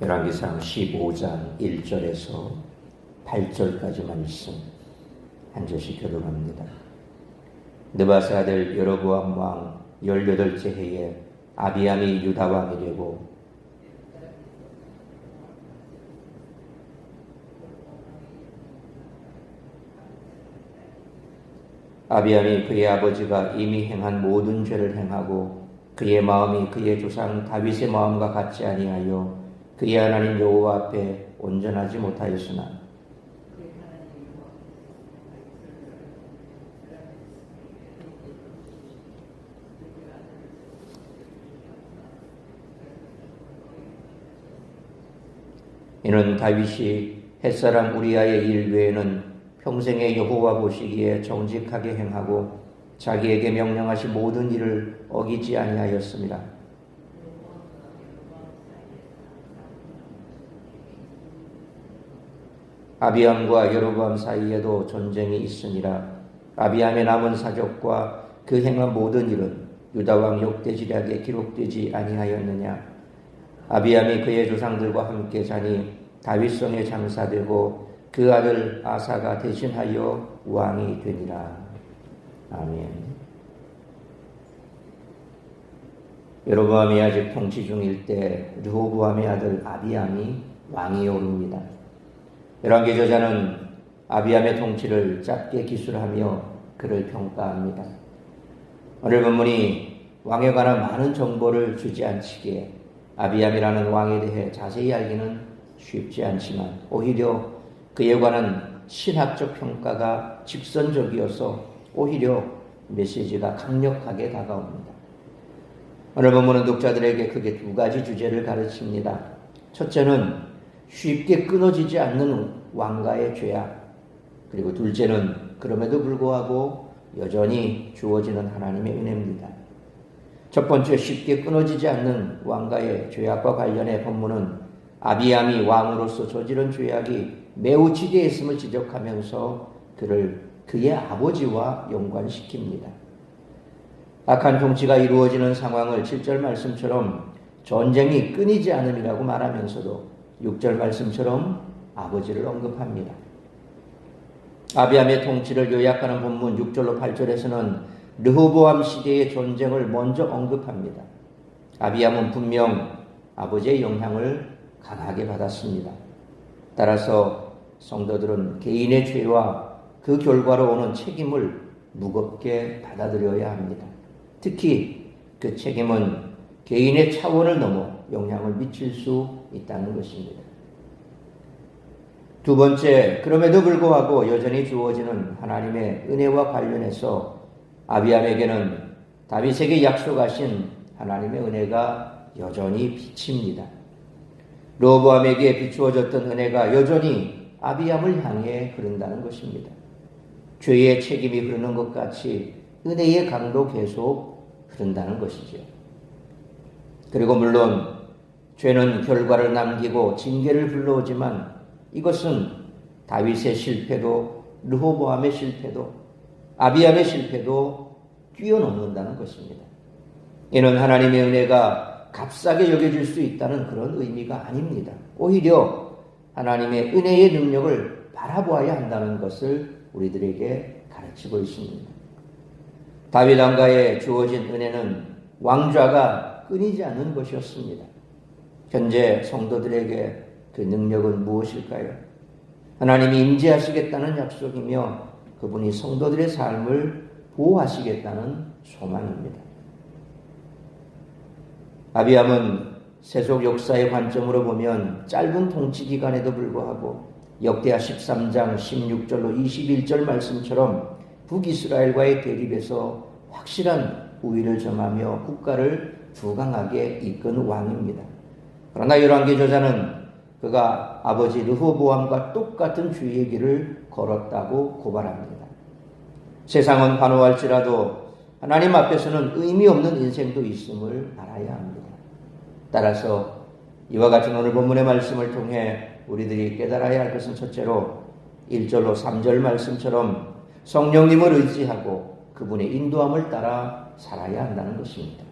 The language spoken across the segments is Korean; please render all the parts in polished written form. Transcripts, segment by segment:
열왕기상 15장 1절에서 8절까지 말씀 한 절씩 교독합니다. 느바세 아들 여로보암 왕 18째 해에 아비암이 유다 왕이 되고 아비암이 그의 아버지가 이미 행한 모든 죄를 행하고 그의 마음이 그의 조상 다윗의 마음과 같지 아니하여 그의 하나님 여호와 앞에 온전하지 못하였으나 이는 다윗이 햇사람 우리아의 일 외에는 평생에 여호와 보시기에 정직하게 행하고 자기에게 명령하신 모든 일을 어기지 아니하였습니다. 아비암과 여로보암 사이에도 전쟁이 있으니라. 아비암의 남은 사적과 그 행한 모든 일은 유다왕 역대지략에 기록되지 아니하였느냐. 아비암이 그의 조상들과 함께 자니 다윗성에 장사되고 그 아들 아사가 대신하여 왕이 되니라. 아멘. 여로보암이 아직 통치 중일 때 르호보암의 아들 아비암이 왕위에 오릅니다. 열왕기 저자는 아비암의 통치를 짧게 기술하며 그를 평가합니다. 오늘 본문이 왕에 관한 많은 정보를 주지 않기에 아비암이라는 왕에 대해 자세히 알기는 쉽지 않지만 오히려 그에 관한 신학적 평가가 직선적이어서 오히려 메시지가 강력하게 다가옵니다. 오늘 본문은 독자들에게 크게 두 가지 주제를 가르칩니다. 첫째는 쉽게 끊어지지 않는 왕가의 죄악, 그리고 둘째는 그럼에도 불구하고 여전히 주어지는 하나님의 은혜입니다. 첫 번째, 쉽게 끊어지지 않는 왕가의 죄악과 관련해 본문은 아비암이 왕으로서 저지른 죄악이 매우 지대했음을 지적하면서 그를 그의 아버지와 연관시킵니다. 악한 통치가 이루어지는 상황을 7절 말씀처럼 전쟁이 끊이지 않음이라고 말하면서도 6절 말씀처럼 아버지를 언급합니다. 아비암의 통치를 요약하는 본문 6절로 8절에서는 르호보암 시대의 전쟁을 먼저 언급합니다. 아비암은 분명 아버지의 영향을 강하게 받았습니다. 따라서 성도들은 개인의 죄와 그 결과로 오는 책임을 무겁게 받아들여야 합니다. 특히 그 책임은 개인의 차원을 넘어 영향을 미칠 수 있다는 것입니다. 두 번째, 그럼에도 불구하고 여전히 주어지는 하나님의 은혜와 관련해서 아비암에게는 다윗에게 약속하신 하나님의 은혜가 여전히 비칩니다. 르호보암에게 비추어졌던 은혜가 여전히 아비암을 향해 흐른다는 것입니다. 죄의 책임이 흐르는 것 같이 은혜의 강도 계속 흐른다는 것이죠. 그리고 물론 죄는 결과를 남기고 징계를 불러오지만 이것은 다윗의 실패도 르호보암의 실패도 아비암의 실패도 뛰어넘는다는 것입니다. 이는 하나님의 은혜가 값싸게 여겨질 수 있다는 그런 의미가 아닙니다. 오히려 하나님의 은혜의 능력을 바라보아야 한다는 것을 우리들에게 가르치고 있습니다. 다윗 왕가에 주어진 은혜는 왕좌가 끊이지 않는 것이었습니다. 현재 성도들에게 그 능력은 무엇일까요? 하나님이 임재하시겠다는 약속이며 그분이 성도들의 삶을 보호하시겠다는 소망입니다. 아비암은 세속 역사의 관점으로 보면 짧은 통치 기간에도 불구하고 역대하 13장 16절로 21절 말씀처럼 북이스라엘과의 대립에서 확실한 우위를 점하며 국가를 부강하게 이끈 왕입니다. 그러나 열왕기 저자는 그가 아버지 르호보암과 똑같은 주의 길을 걸었다고 고발합니다. 세상은 환호할지라도 하나님 앞에서는 의미 없는 인생도 있음을 알아야 합니다. 따라서 이와 같은 오늘 본문의 말씀을 통해 우리들이 깨달아야 할 것은 첫째로 1절로 3절 말씀처럼 성령님을 의지하고 그분의 인도함을 따라 살아야 한다는 것입니다.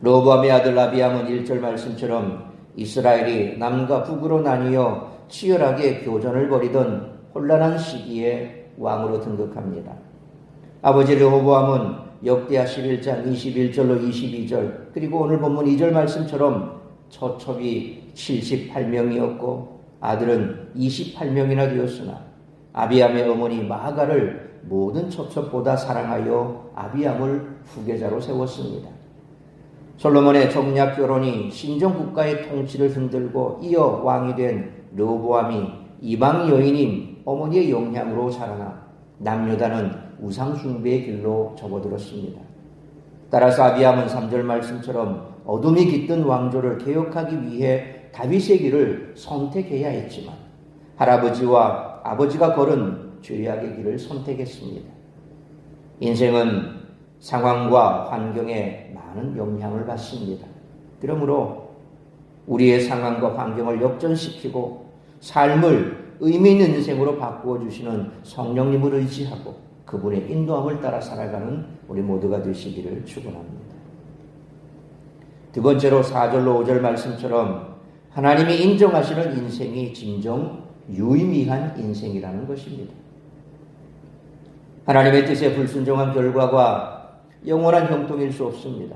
르호보암의 아들 아비암은 1절 말씀처럼 이스라엘이 남과 북으로 나뉘어 치열하게 교전을 벌이던 혼란한 시기에 왕으로 등극합니다. 아버지 르호보암은 역대하 11장 21절로 22절 그리고 오늘 본문 2절 말씀처럼 처첩이 78명이었고 아들은 28명이나 되었으나 아비암의 어머니 마아가를 모든 처첩보다 사랑하여 아비암을 후계자로 세웠습니다. 솔로몬의 정략 결혼이 신정 국가의 통치를 흔들고 이어 왕이 된 르호보암이 이방 여인인 어머니의 영향으로 자라나 남유다는 우상 숭배의 길로 접어들었습니다. 따라서 아비암은 3절 말씀처럼 어둠이 깃든 왕조를 개혁하기 위해 다윗의 길을 선택해야 했지만 할아버지와 아버지가 걸은 죄악의 길을 선택했습니다. 인생은 상황과 환경에 많은 영향을 받습니다. 그러므로 우리의 상황과 환경을 역전시키고 삶을 의미 있는 인생으로 바꾸어 주시는 성령님을 의지하고 그분의 인도함을 따라 살아가는 우리 모두가 되시기를 축원합니다. 두 번째로 4절로 5절 말씀처럼 하나님이 인정하시는 인생이 진정 유의미한 인생이라는 것입니다. 하나님의 뜻에 불순종한 결과가 영원한 형통일 수 없습니다.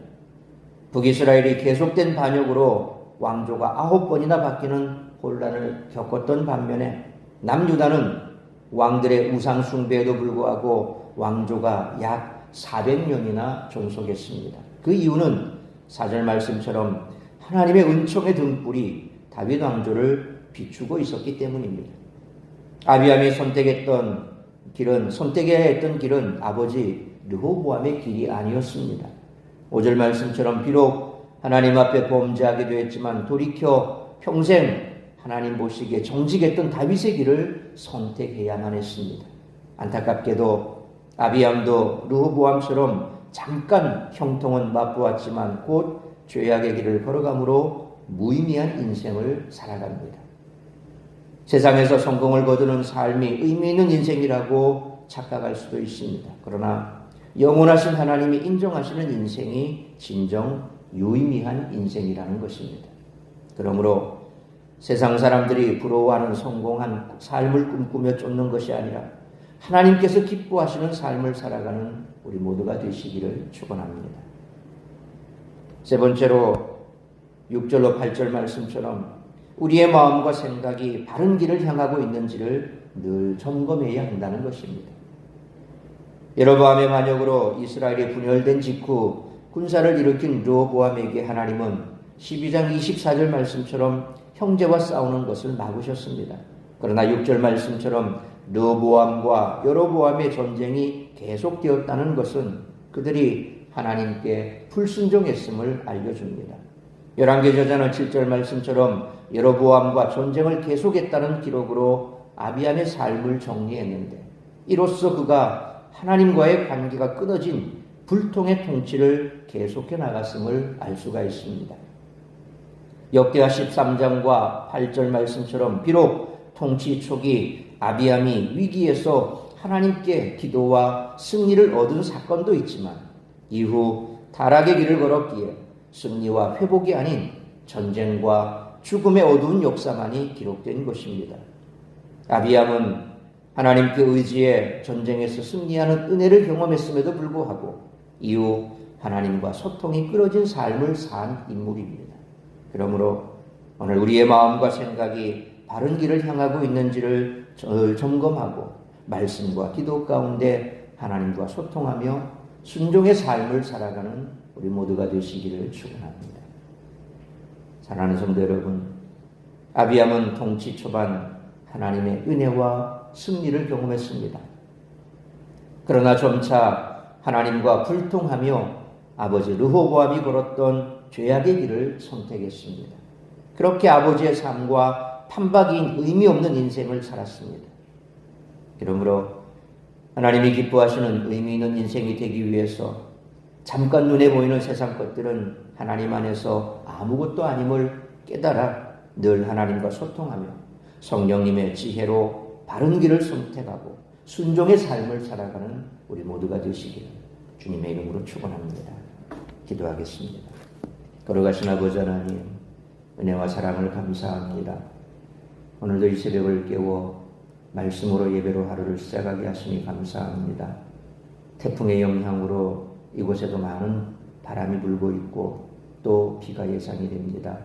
북이스라엘이 계속된 반역으로 왕조가 9번이나 바뀌는 혼란을 겪었던 반면에 남유다는 왕들의 우상 숭배에도 불구하고 왕조가 약 400년이나 존속했습니다. 그 이유는 4절 말씀처럼 하나님의 은총의 등불이 다윗 왕조를 비추고 있었기 때문입니다. 아비암이 선택해야 했던 길은 아버지 르호보암의 길이 아니었습니다. 5절 말씀처럼 비록 하나님 앞에 범죄하게 되었지만 돌이켜 평생 하나님 보시기에 정직했던 다윗의 길을 선택해야만 했습니다. 안타깝게도 아비암도 르호보암처럼 잠깐 형통은 맛보았지만 곧 죄악의 길을 걸어감으로 무의미한 인생을 살아갑니다. 세상에서 성공을 거두는 삶이 의미 있는 인생이라고 착각할 수도 있습니다. 그러나 영원하신 하나님이 인정하시는 인생이 진정 유의미한 인생이라는 것입니다. 그러므로 세상 사람들이 부러워하는 성공한 삶을 꿈꾸며 쫓는 것이 아니라 하나님께서 기뻐하시는 삶을 살아가는 우리 모두가 되시기를 축원합니다. 세 번째로 6절로 8절 말씀처럼 우리의 마음과 생각이 바른 길을 향하고 있는지를 늘 점검해야 한다는 것입니다. 여로보암의 반역으로 이스라엘이 분열된 직후 군사를 일으킨 르호보암에게 하나님은 12장 24절 말씀처럼 형제와 싸우는 것을 막으셨습니다. 그러나 6절 말씀처럼 르호보암과 여로보암의 전쟁이 계속되었다는 것은 그들이 하나님께 불순종했음을 알려줍니다. 열왕기 저자는 7절 말씀처럼 여로보암과 전쟁을 계속했다는 기록으로 아비암의 삶을 정리했는데 이로써 그가 하나님과의 관계가 끊어진 불통의 통치를 계속해 나갔음을 알 수가 있습니다. 역대하 13장과 8절 말씀처럼 비록 통치 초기 아비암이 위기에서 하나님께 기도와 승리를 얻은 사건도 있지만 이후 타락의 길을 걸었기에 승리와 회복이 아닌 전쟁과 죽음의 어두운 역사만이 기록된 것입니다. 아비암은 하나님께 의지해 전쟁에서 승리하는 은혜를 경험했음에도 불구하고 이후 하나님과 소통이 끊어진 삶을 산 인물입니다. 그러므로 오늘 우리의 마음과 생각이 바른 길을 향하고 있는지를 점검하고 말씀과 기도 가운데 하나님과 소통하며 순종의 삶을 살아가는 우리 모두가 되시기를 축원합니다. 사랑하는 성도 여러분, 아비암은 통치 초반 하나님의 은혜와 승리를 경험했습니다. 그러나 점차 하나님과 불통하며 아버지 르호보암이 걸었던 죄악의 길을 선택했습니다. 그렇게 아버지의 삶과 판박이인 의미 없는 인생을 살았습니다. 그러므로 하나님이 기뻐하시는 의미 있는 인생이 되기 위해서 잠깐 눈에 보이는 세상 것들은 하나님 안에서 아무것도 아님을 깨달아 늘 하나님과 소통하며 성령님의 지혜로 바른 길을 선택하고 순종의 삶을 살아가는 우리 모두가 되시기를 주님의 이름으로 축원합니다. 기도하겠습니다. 걸어가신 아버지 하나님, 은혜와 사랑을 감사합니다. 오늘도 이 새벽을 깨워 말씀으로 예배로 하루를 시작하게 하시니 감사합니다. 태풍의 영향으로 이곳에도 많은 바람이 불고 있고 또 비가 예상이 됩니다.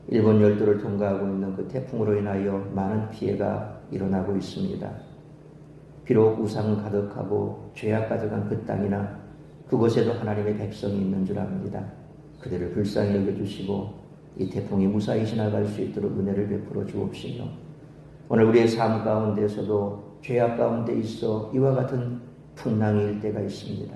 일본 열도를 통과하고 있는 그 태풍으로 인하여 많은 피해가 일어나고 있습니다. 비록 우상 가득하고 죄악 가득한 그 땅이나 그곳에도 하나님의 백성이 있는 줄 압니다. 그들을 불쌍히 여겨주시고 이 태풍이 무사히 지나갈 수 있도록 은혜를 베풀어 주옵시며, 오늘 우리의 삶 가운데서도 죄악 가운데 있어 이와 같은 풍랑이 일 때가 있습니다.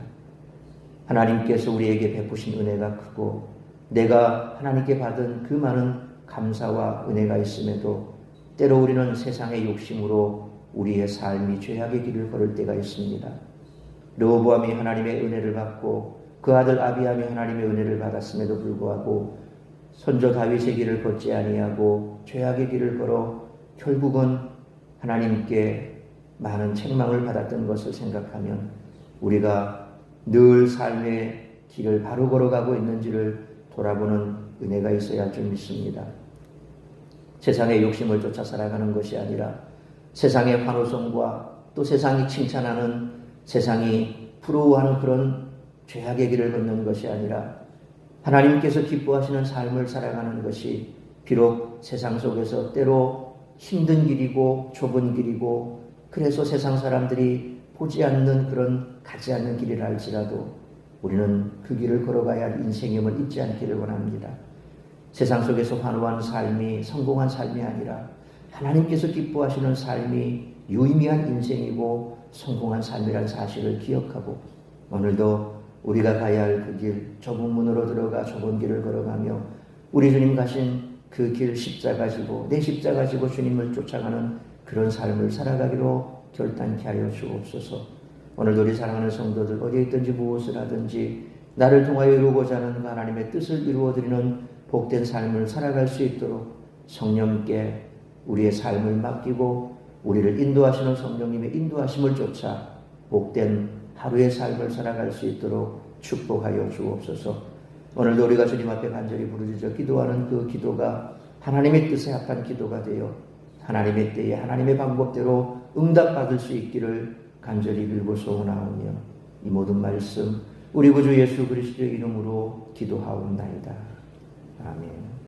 하나님께서 우리에게 베푸신 은혜가 크고 내가 하나님께 받은 그 많은 감사와 은혜가 있음에도 때로 우리는 세상의 욕심으로 우리의 삶이 죄악의 길을 걸을 때가 있습니다. 르호보암이 하나님의 은혜를 받고 그 아들 아비암이 하나님의 은혜를 받았음에도 불구하고 선조 다윗의 길을 걷지 아니하고 죄악의 길을 걸어 결국은 하나님께 많은 책망을 받았던 것을 생각하면 우리가 늘 삶의 길을 바로 걸어가고 있는지를 돌아보는 은혜가 있어야 할 줄 믿습니다. 세상의 욕심을 쫓아 살아가는 것이 아니라 세상의 환호성과 또 세상이 칭찬하는, 세상이 부러워하는 그런 죄악의 길을 걷는 것이 아니라 하나님께서 기뻐하시는 삶을 살아가는 것이 비록 세상 속에서 때로 힘든 길이고 좁은 길이고 그래서 세상 사람들이 보지 않는 그런 가지 않는 길이라 할지라도 우리는 그 길을 걸어가야 할 인생임을 잊지 않기를 원합니다. 세상 속에서 환호한 삶이 성공한 삶이 아니라 하나님께서 기뻐하시는 삶이 유의미한 인생이고 성공한 삶이라는 사실을 기억하고 오늘도 우리가 가야 할 그 길, 좁은 문으로 들어가 좁은 길을 걸어가며 우리 주님 가신 그 길 십자가 지고 내 십자가 지고 주님을 쫓아가는 그런 삶을 살아가기로 결단케 하여 주옵소서. 오늘도 우리 사랑하는 성도들 어디에 있든지 무엇을 하든지 나를 통하여 이루고자 하는 하나님의 뜻을 이루어드리는 복된 삶을 살아갈 수 있도록 성령께 우리의 삶을 맡기고 우리를 인도하시는 성령님의 인도하심을 쫓아 복된 하루의 삶을 살아갈 수 있도록 축복하여 주옵소서. 오늘도 우리가 주님 앞에 간절히 부르짖어 기도하는 그 기도가 하나님의 뜻에 합한 기도가 되어 하나님의 때에 하나님의 방법대로 응답받을 수 있기를 간절히 빌고 소원하오며 이 모든 말씀 우리 구주 예수 그리스도의 이름으로 기도하옵나이다. 아멘.